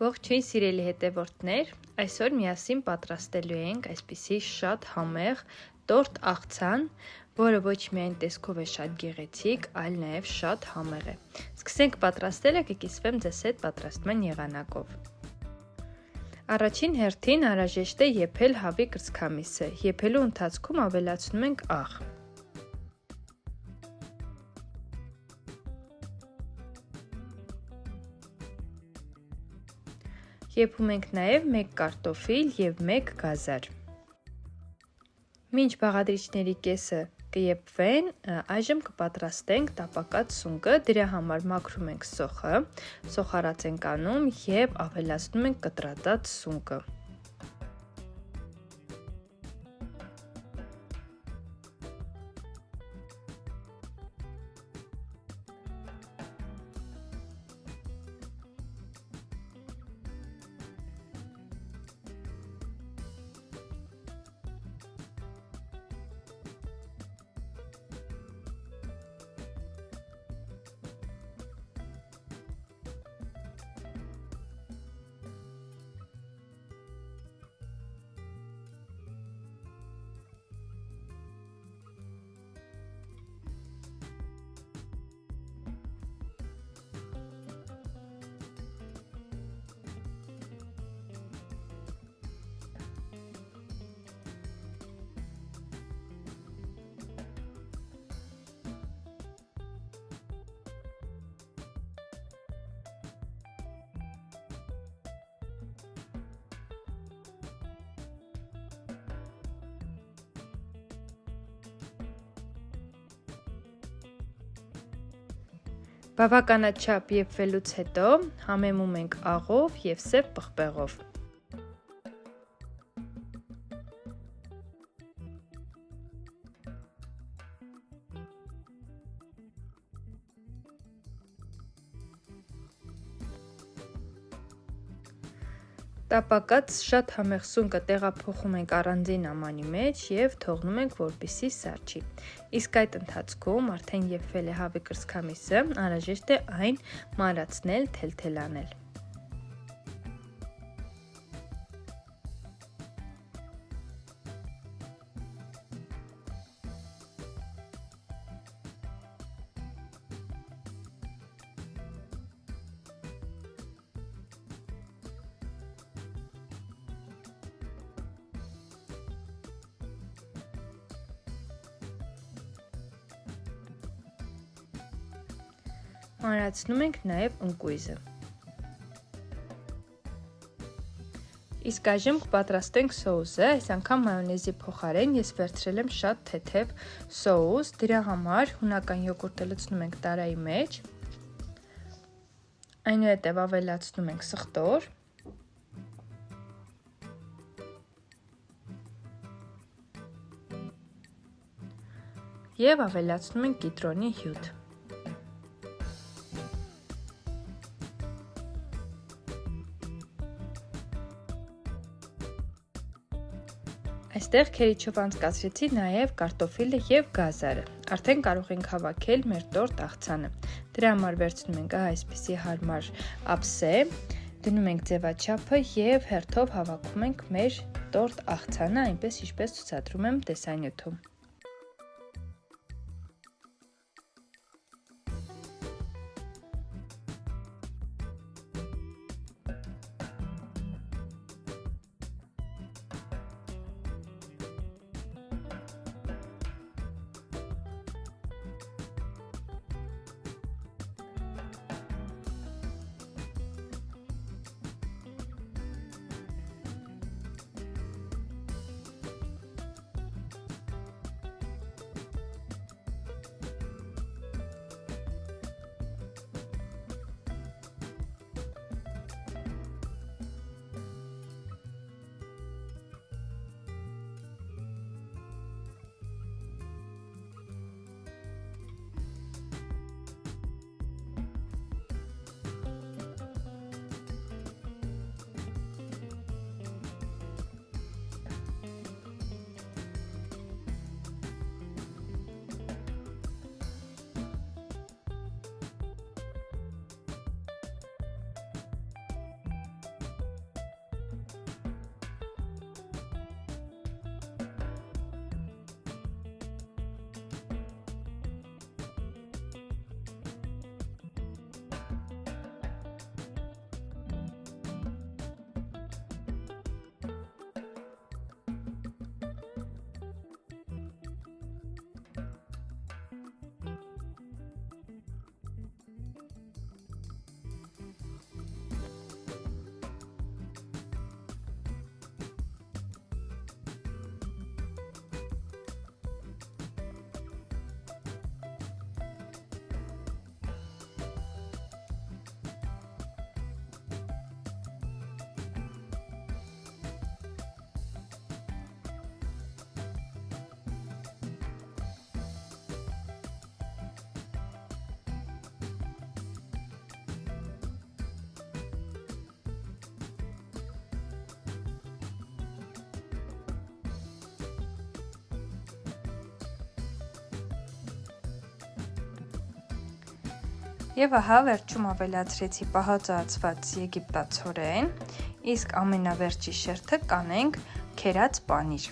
Ողջույն սիրելի հետևորդներ, այսօր միասին պատրաստելու ենք այսպիսի շատ համեղ տորտ աղցան, որը ոչ միայն տեսքով է շատ գեղեցիկ, այլ նաև շատ համեղ է։ Սկսենք պատրաստելը, կկիսվեմ ձեզ հետ պատրաստման եղանակով։ Առաջին հերթին անհրաժեշտ է եփել հավի կրծքամիսը, եփելու ընթացքում ավելացնում ենք աղ։ Եփում ենք նաև 1 կարտոֆիլ և 1 գազար։ Մինչ բաղադրիչների կեսը կեփվեն, այժմ կպատրաստենք տապակած սունկը, դրա համար մաքրում ենք սոխը, սոխարած ենք անում և ավելացնում ենք կտրատած սունկը։ Բավականաչափ եփվելուց հետո համեմում ենք աղով և սև պղպեղով։ Տապակած շատ համեղ սունկը տեղափոխում ենք առանձին ամանի մեջ և թողնում ենք, որպեսզի սառչի։ Իսկ այդ ընթացքում արդեն եփվել է հավի կրծքամիսը, անհրաժեշտ է այն մանրացնել, թելթելանել։ Մանրացնում ենք նաև ընկույզը։ Իսկ այժմ կպատրաստենք սոուսը, այս անգամ մայոնեզի փոխարեն ես վերցրել եմ շատ թեթև սոուս, դրա համար հունական յոգուրտը լցնում ենք տարայի մեջ, այնուհետև ավելացնում ենք սխտոր, և ավելացնում ենք կիտրոնի հյութ։ Այստեղ քերիչով անցկացրեցի նաև կարտոֆիլը և գազարը։ Արդեն կարող ենք հավաքել մեր տորտ աղցանը։ Դրա համար վերցնում ենք այսպիսի հարմար ափսե, դնում ենք ձևաչափը և հերթով հավաքում ենք մեր տորտ աղցանը, այնպես ինչպես ցուցադրում եմ տեսանյութում։ Եվ ահա վերջում ավելացրեցի պահածոացված եգիպտացորեն, իսկ ամենավերջի շերտը կանենք քերած պանիր։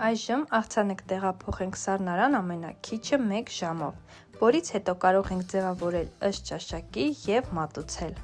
Այժմ աղցանը կտեղափոխենք սառնարան ամենաքիչը 1 ժամով, որից հետո կարող ենք ձևավորել ըստ ճաշակի և մատուցել։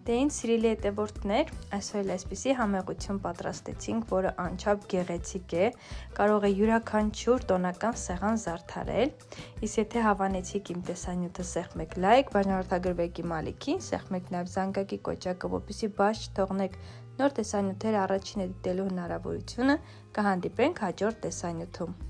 Դե ինձ սիրելի հետևորդներ, այսօր էլ այսպիսի համեղություն պատրաստեցինք, որը անչափ գեղեցիկ է, կարող է յուրաքանչյուր տոնական սեղան զարդարել, իսկ եթե հավանեցիք իմ տեսանյութը սեղմեք լայք, բաժանորդագրվեք իմ ալիքին, սեղմեք նաև զանգակի կոճակը, որպեսզի բաց չթողնեք նոր տեսանյութերը առաջինը դիտելու հնարավորությունը, կհանդիպենք հաջորդ տեսանյութում։